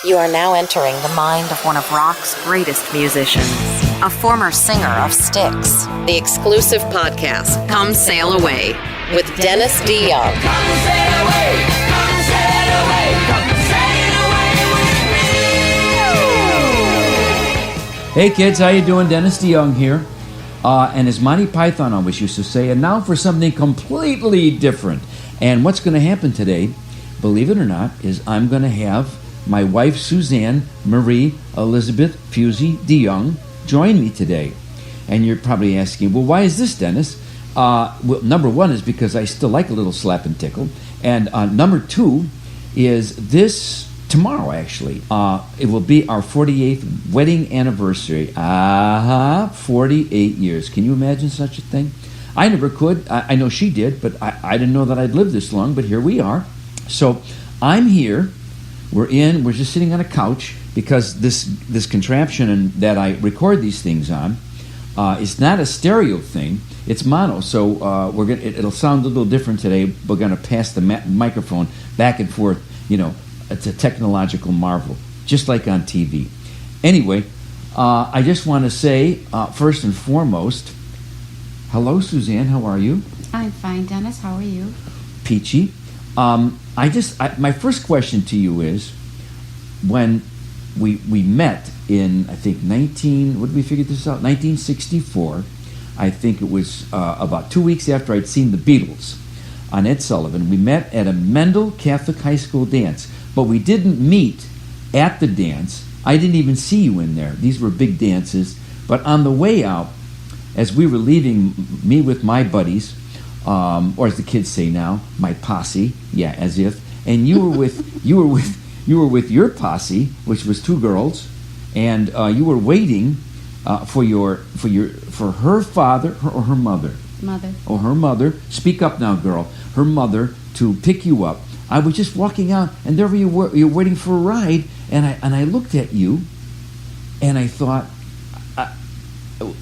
You are now entering the mind of one of rock's greatest musicians, a former singer of Styx. The exclusive podcast, Come Sail Away, with Dennis DeYoung. Come sail away, come sail away, come sail away with me. Hey kids, how you doing? Dennis DeYoung here. And as Monty Python always used to say, and now for something completely different. And what's going to happen today, believe it or not, is I'm going to have my wife Suzanne Marie Elizabeth Fusey DeYoung join me today. And you're probably asking, well, why is this, Dennis? Well, number one is because I still like a little slap and tickle. And number two is this tomorrow, actually. It will be our 48th wedding anniversary. 48 years. Can you imagine such a thing? I never could. I know she did, but I didn't know that I'd live this long, but here we are. So I'm here. We're just sitting on a couch because this contraption and that I record these things on is not a stereo thing. It's mono, so it'll sound a little different today. We're going to pass the microphone back and forth. You know, it's a technological marvel, just like on TV. Anyway, I just want to say, first and foremost, hello, Suzanne. How are you? I'm fine, Dennis. How are you? Peachy. My first question to you is, when we met in, I think, 1964, I think it was about 2 weeks after I'd seen the Beatles on Ed Sullivan. We met at a Mendel Catholic High School dance, but we didn't meet at the dance. I didn't even see you in there. These were big dances. But on the way out, as we were leaving, me with my buddies, or as the kids say now, my posse. Yeah, as if. And you were with your posse, which was two girls, and you were waiting for her father or her mother. Mother. Oh, her mother. Speak up now, girl. Her mother to pick you up. I was just walking out, and there you were. You're waiting for a ride, and I looked at you, and I thought.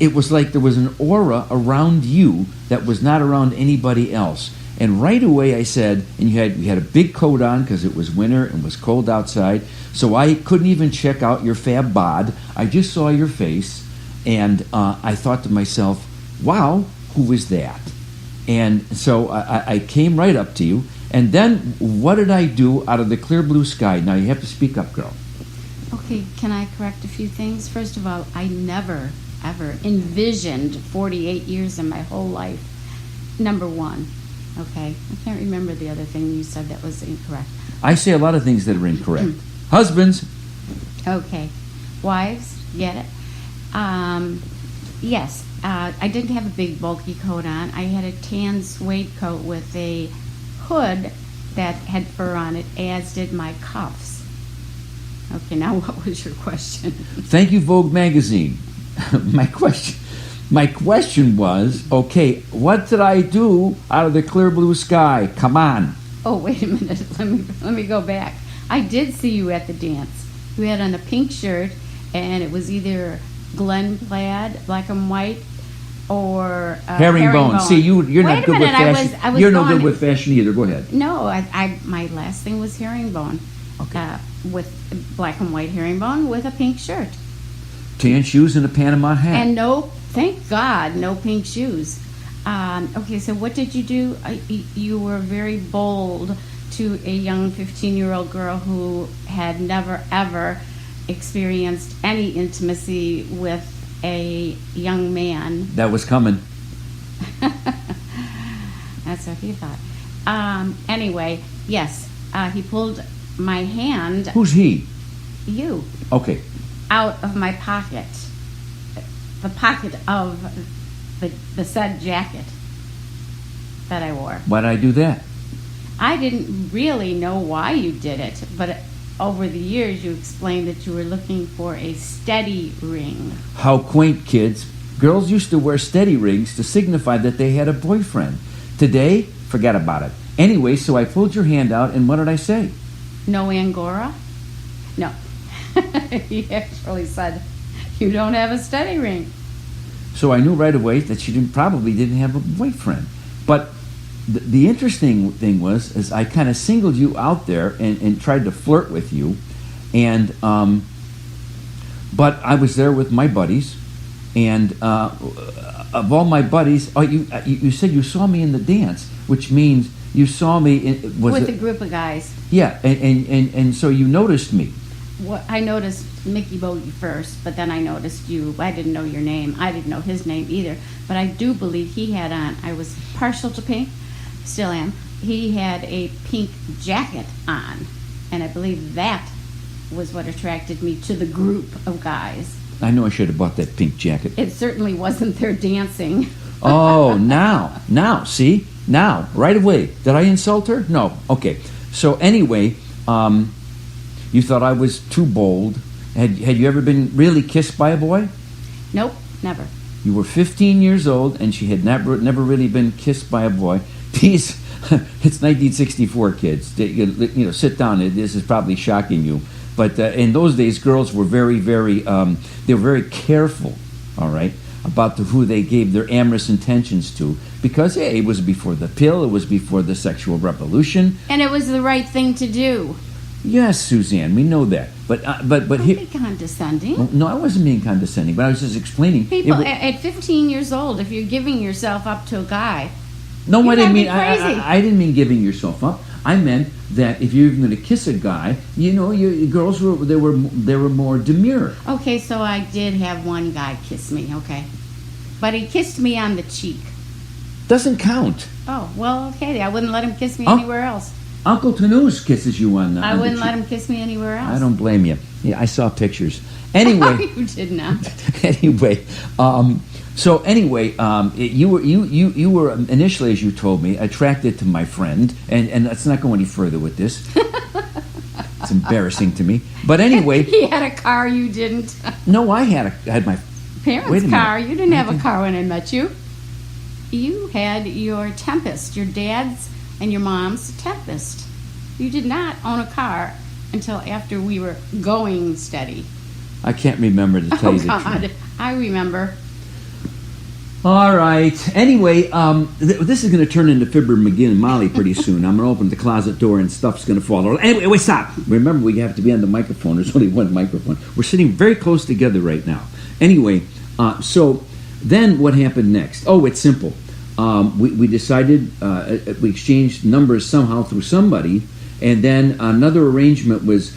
It was like there was an aura around you that was not around anybody else. And right away I said, and you had a big coat on because it was winter and was cold outside, so I couldn't even check out your fab bod. I just saw your face, and I thought to myself, wow, who is that? And so I came right up to you, and then what did I do out of the clear blue sky? Now you have to speak up, girl. Okay, can I correct a few things? First of all, I never ever envisioned 48 years in my whole life. Number one. Okay, I can't remember the other thing you said that was incorrect. I say a lot of things that are incorrect. Husbands. Okay. Wives, get it? Yes, I didn't have a big bulky coat on. I had a tan suede coat with a hood that had fur on it, as did my cuffs. Okay, now what was your question? Thank you, Vogue magazine. My question was, okay, what did I do out of the clear blue sky? Come on. Oh, wait a minute. Let me go back. I did see you at the dance. You had on a pink shirt, and it was either Glen plaid, black and white, or herringbone. See, you're not good with fashion. I was you're no good with fashion either. Go ahead. No, my last thing was herringbone. Okay. With black and white herringbone with a pink shirt. Tan shoes and a Panama hat. And thank God, no pink shoes. Okay, so what did you do? You were very bold to a young 15-year-old girl who had never, ever experienced any intimacy with a young man. That was coming. That's what he thought. Anyway, yes, he pulled my hand. Who's he? You. Okay. Out of my pocket, the pocket of the said jacket that I wore. Why did I do that? I didn't really know why you did it, but over the years you explained that you were looking for a steady ring. How quaint, kids. Girls used to wear steady rings to signify that they had a boyfriend. Today, forget about it. Anyway, so I pulled your hand out, and what did I say? No Angora? No. He actually said, you don't have a steady ring. So I knew right away that she probably didn't have a boyfriend. But the interesting thing was, is I kind of singled you out there and tried to flirt with you. And but I was there with my buddies, and of all my buddies, you said you saw me in the dance, which means you saw me with a group of guys. Yeah, and so you noticed me. Well, I noticed Mickey Bogey first, but then I noticed you. I didn't know your name. I didn't know his name either. But I do believe he had on, I was partial to pink, still am. He had a pink jacket on, and I believe that was what attracted me to the group of guys. I know I should have bought that pink jacket. It certainly wasn't their dancing. Oh, now, see? Now, right away. Did I insult her? No. Okay. So anyway, you thought I was too bold. Had you ever been really kissed by a boy? Nope, never. You were 15 years old, and she had never really been kissed by a boy. These, it's 1964, kids. You know, sit down. This is probably shocking you. But in those days, girls were very, very, they were very careful, all right, about who they gave their amorous intentions to. Because, it was before the pill, it was before the sexual revolution. And it was the right thing to do. Yes, Suzanne, we know that. But Don't here, be condescending. well, no, I wasn't being condescending, but I was just explaining. People, at 15 years old, if you're giving yourself up to a guy, No, you I didn't gotta be mean. crazy. I didn't mean giving yourself up. I meant that if you're going to kiss a guy, you know, girls were more demure. Okay, so I did have one guy kiss me, okay. But he kissed me on the cheek. Doesn't count. Oh, well, okay. I wouldn't let him kiss me Oh. anywhere else. Uncle Tanous kisses you on the. I on the wouldn't let cheek. him kiss me anywhere else. I don't blame you. Yeah, I saw pictures. Anyway, You did not. anyway, so anyway, you were initially, as you told me, attracted to my friend, and let's not go any further with this. It's embarrassing to me. But anyway, He had a car, you didn't. no, I had my. Wait a Parents' minute. car. You didn't have a car when I met you. You had your Tempest, your dad's and your mom's Tempest. You did not own a car until after we were going steady. I can't remember to tell Oh, you the God. truth. I remember. All right. Anyway, this is going to turn into Fibber McGee and Molly pretty soon. I'm going to open the closet door and stuff's going to fall out. Anyway, wait, stop. Remember, we have to be on the microphone. There's only one microphone. We're sitting very close together right now. Anyway, so then what happened next? Oh, it's simple. We decided, we exchanged numbers somehow through somebody, and then another arrangement was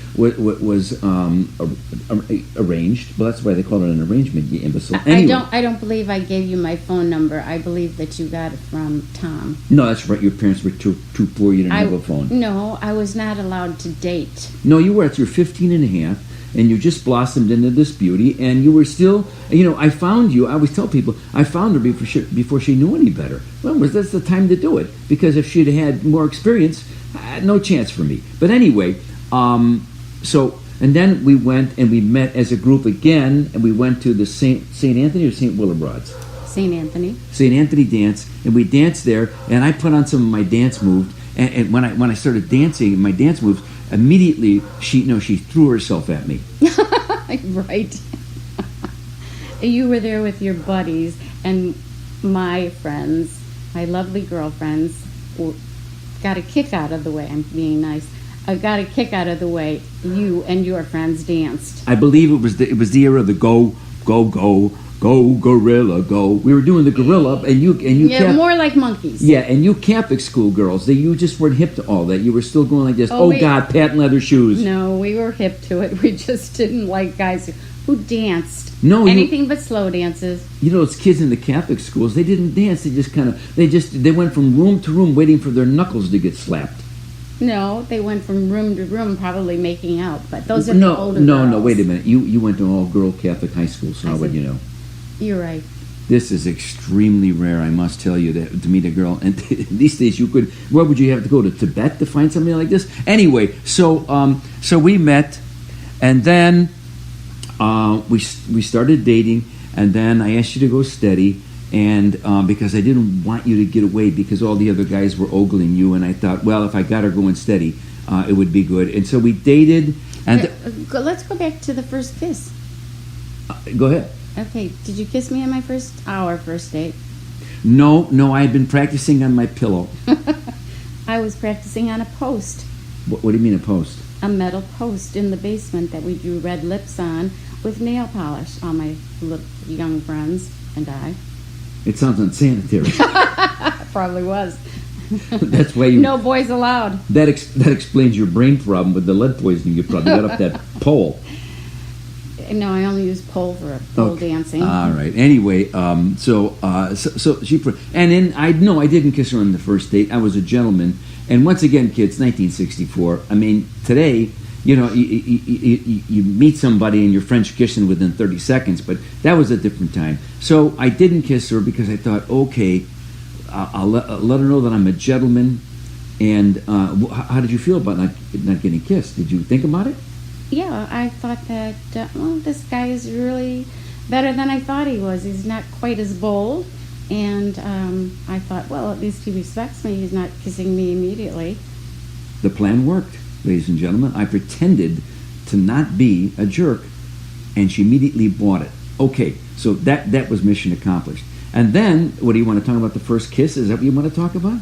arranged. Well, that's why they call it an arrangement, you imbecile. Anyway. I don't believe I gave you my phone number. I believe that you got it from Tom. No, that's right. Your parents were too poor. You didn't have a phone. No, I was not allowed to date. No, you were. You're 15 and a half, and you just blossomed into this beauty, and you were still, you know, I found you. I always tell people, I found her before she knew any better. Well, that's the time to do it, because if she'd had more experience, no chance for me. But anyway, so, and then we went and we met as a group again, and we went to the St. Anthony or St. Willibrod's? St. Anthony. St. Anthony dance, and we danced there, and I put on some of my dance moves, and when I started dancing, my dance moves, immediately she threw herself at me. Right. You were there with your buddies, and my friends, my lovely girlfriends, got a kick out of the way. I'm being nice. I got a kick out of the way you and your friends danced. I believe it was the era of the go gorilla go. We were doing the gorilla, and you Yeah, more like monkeys. yeah, and you Catholic school girls, you just weren't hip to all that. You were still going like this. Oh, God, patent leather shoes. No, we were hip to it. We just didn't like guys who danced. No, anything but slow dances. You know, those kids in the Catholic schools, they didn't dance. They went from room to room waiting for their knuckles to get slapped. No, they went from room to room, probably making out. But those are the older No, girls. wait a minute. You went to an all-girl Catholic high school, so I how would said- you know? You're right. This is extremely rare, I must tell you, to meet a girl. And these days, where would you have to go, to Tibet to find somebody like this? Anyway, so we met, and then we started dating, and then I asked you to go steady, and because I didn't want you to get away, because all the other guys were ogling you, and I thought, well, if I got her going steady, it would be good. And so we dated, and Let's go back to the first kiss. go ahead. Okay, did you kiss me on our first date? No, I had been practicing on my pillow. I was practicing on a post. What do you mean a post? a metal post in the basement that we drew red lips on with nail polish, all my little young friends and I. It sounds unsanitary. Probably was. That's why you. No boys allowed. That explains your brain problem with the lead poisoning. You probably got up that pole. No, I only use pole for pole dancing. All right. Anyway, so she and then I didn't kiss her on the first date. I was a gentleman. And once again, kids, 1964. I mean, today, you know, you meet somebody and you're French kissing within 30 seconds, but that was a different time. So I didn't kiss her because I thought, okay, I'll let her know that I'm a gentleman. And how did you feel about not getting kissed? Did you think about it? Yeah, I thought that, this guy is really better than I thought he was. He's not quite as bold. And I thought, well, at least he respects me. He's not kissing me immediately. The plan worked, ladies and gentlemen. I pretended to not be a jerk, and she immediately bought it. Okay, so that was mission accomplished. And then, what do you want to talk about, the first kiss? Is that what you want to talk about?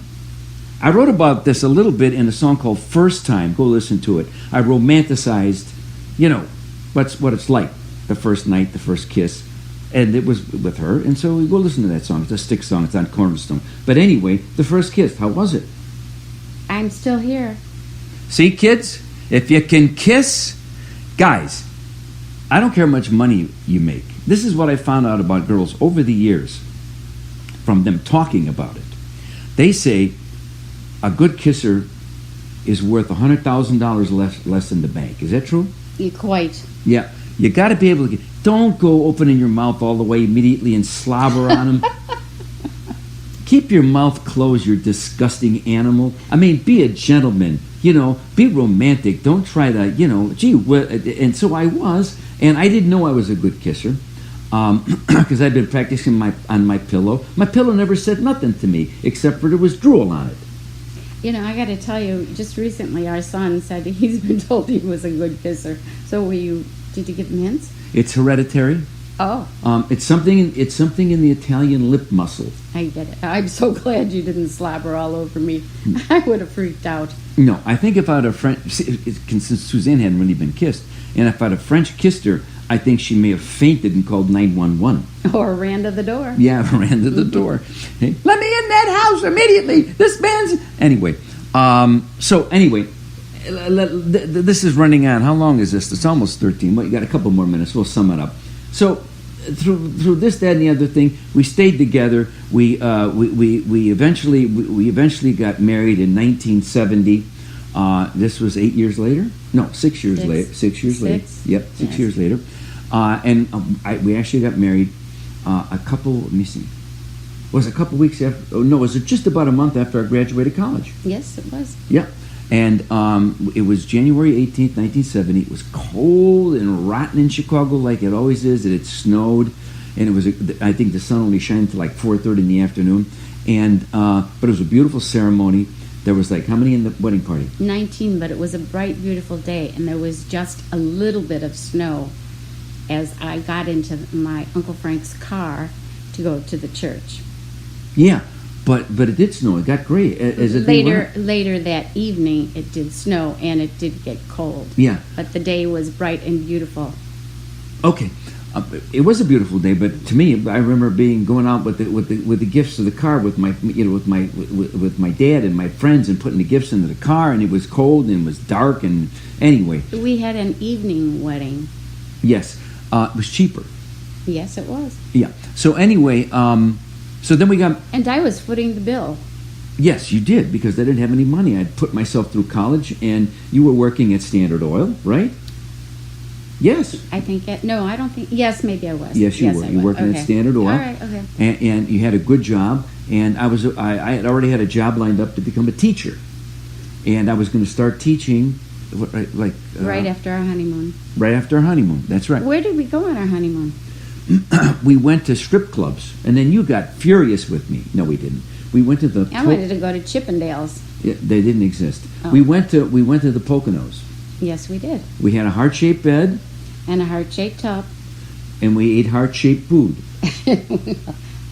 I wrote about this a little bit in a song called First Time. Go listen to it. I romanticized, you know, what it's like, the first night, the first kiss. And it was with her, and so we go listen to that song. It's a Stick song. It's on Cornerstone. But anyway, the first kiss, how was it? I'm still here. See, kids, if you can kiss, guys, I don't care how much money you make. This is what I found out about girls over the years from them talking about it. They say a good kisser is worth $100,000 less in the bank. Is that true? Quite. Yeah. You got to be able to don't go opening your mouth all the way immediately and slobber on them. Keep your mouth closed, you disgusting animal. I mean, be a gentleman. You know, be romantic. Don't try to, you know, and so I was, and I didn't know I was a good kisser because I'd been practicing on my pillow. My pillow never said nothing to me except for there was drool on it. You know, I got to tell you, just recently our son said he's been told he was a good kisser. So did you give him hints? It's hereditary. Oh. It's something in the Italian lip muscle. I get it. I'm so glad you didn't slobber all over me. I would have freaked out. No, I think if I'd have since Suzanne hadn't really been kissed, and if I'd have French kissed her, I think she may have fainted and called 911. Or ran to the door. Yeah, ran to the door. Hey, let me in that house immediately. This man's... Anyway, this is running on. How long is this? It's almost 13. Well, you got a couple more minutes. We'll sum it up. So through this, that, and the other thing, we stayed together. We eventually got married in 1970. This was 8 years later. No, 6 years later. 6 years later. Yep, 6 years later. We actually got married a couple. Let me see. Was it a couple weeks after? Oh no, was it just about a month after I graduated college? Yes, it was. Yeah. And it was January 18th, 1970. It was cold and rotten in Chicago like it always is. It had snowed. And it was, I think the sun only shined until like 4:30 in the afternoon. And but it was a beautiful ceremony. There was like, how many in the wedding party? 19, but it was a bright, beautiful day. And there was just a little bit of snow as I got into my Uncle Frank's car to go to the church. Yeah. But it did snow. It got gray. Later that evening, it did snow and it did get cold. Yeah. But the day was bright and beautiful. Okay, it was a beautiful day. But to me, I remember going out with the gifts to the car with my dad and my friends and putting the gifts into the car, and it was cold and it was dark, and anyway. We had an evening wedding. Yes, it was cheaper. Yes, it was. Yeah. So anyway. So then we got... And I was footing the bill. Yes, you did, because I didn't have any money. I'd put myself through college, and you were working at Standard Oil, right? Yes. I think... No, I don't think... Yes, maybe I was. Yes, you were. You were working at Standard Oil. All right, okay. And you had a good job, and I had already had a job lined up to become a teacher. And I was going to start teaching, right after our honeymoon. Right after our honeymoon, that's right. Where did we go on our honeymoon? We went to strip clubs, and then you got furious with me. No, we didn't. We went to the... I wanted to go to Chippendales. Yeah, they didn't exist. Oh. We went to the Poconos. Yes, we did. We had a heart-shaped bed. And a heart-shaped tub. And we ate heart-shaped food.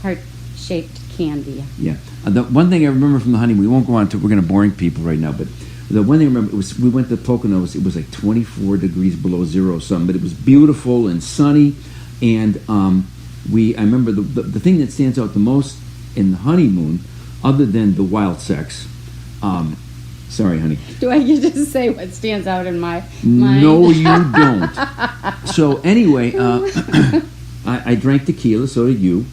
Heart-shaped candy. Yeah. The one thing I remember from the honeymoon, we won't go on to... We're going to boring people right now, but The one thing I remember, we went to Poconos. It was like 24 degrees below zero or something, but it was beautiful and sunny. And I remember the thing that stands out the most in the honeymoon, other than the wild sex. Sorry, honey. Do I get to say what stands out in my mind? No, you don't. So anyway, I drank tequila, so did you.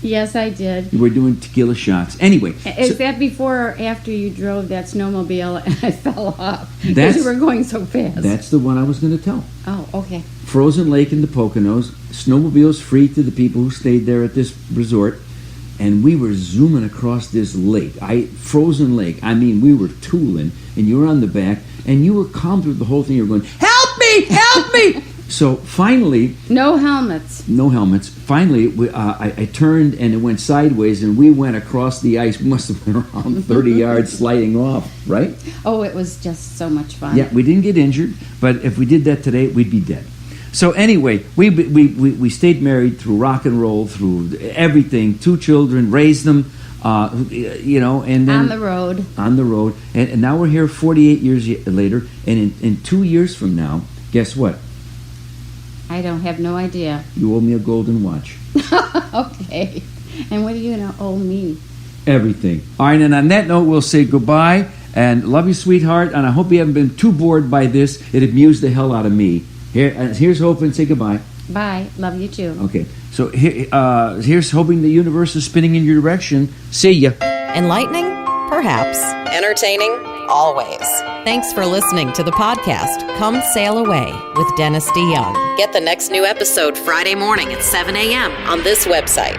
Yes, I did. We're doing tequila shots. Anyway. Is that before or after you drove that snowmobile and I fell off? Because That's- you were going so fast. That's the one I was going to tell. Oh, okay. Frozen lake in the Poconos. Snowmobiles free to the people who stayed there at this resort. And we were zooming across this lake. Frozen lake. I mean, we were tooling. And you were on the back. And you were calm through the whole thing. You were going, help me! Help me! So finally... No helmets. No helmets. Finally, I turned and it went sideways, and we went across the ice. We must have been around 30 yards sliding off, right? Oh, it was just so much fun. Yeah, we didn't get injured, but if we did that today, we'd be dead. So anyway, we stayed married through rock and roll, through everything. 2 children, raised them, and then... On the road. On the road. And now we're here 48 years later, and in 2 years from now, guess what? I don't have no idea. You owe me a golden watch. Okay. And what do you owe me? Everything. All right, and on that note, we'll say goodbye, and love you, sweetheart, and I hope you haven't been too bored by this. It amused the hell out of me. Here's hoping. Say goodbye. Bye. Love you too. Okay, so here's hoping the universe is spinning in your direction. See ya. Enlightening? Perhaps. Entertaining? Always. Thanks for listening to the podcast Come Sail Away with Dennis DeYoung. Get the next new episode Friday morning at 7 a.m. on this website.